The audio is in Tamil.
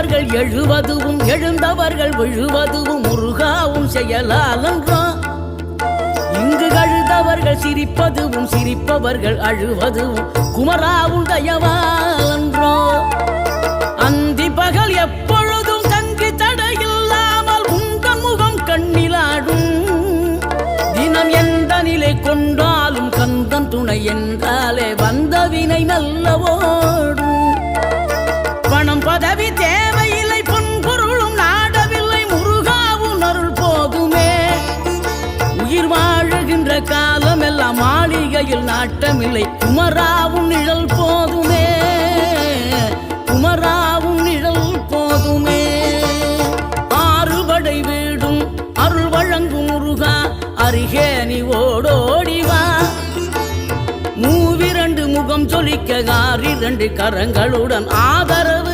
விழுந்தவர்கள் எழுவதுவும் எழுந்தவர்கள் விழுவதுவும் முருகாவும் செயலாலன்றோ. இங்கு அழுதவர்கள் சிரிப்பதுவும் சிரிப்பவர்கள் அழுவதுவும் குமராவும் தயவாலன்றோ. அந்தி பகல் எப்பொழுதும் தங்கி தடையில்லாமல் உங்கள் முகம் கண்ணிலாடும். தினம் எந்த நிலை கொண்டாலும் கந்தன் துணை என்றாலே வந்த வினை நல்லவோடும். பணம் பதவி தேவையில்லை பொன்பொருளும் நாடவில்லை முருகாவும் அருள் போதுமே. உயிர் வாழுகின்ற காலம் எல்லாம் மாளிகையில் நாட்டமில்லை குமராவும் நிழல் போதுமே. குமராவும் நிழல் போதுமே. ஆறுபடை வீடும் அருள் வழங்கும் முருகா அருகே நீ ஓடோடிவா. மூவிரண்டு முகம் சொலிக்க 6 கரங்களுடன் ஆதரவு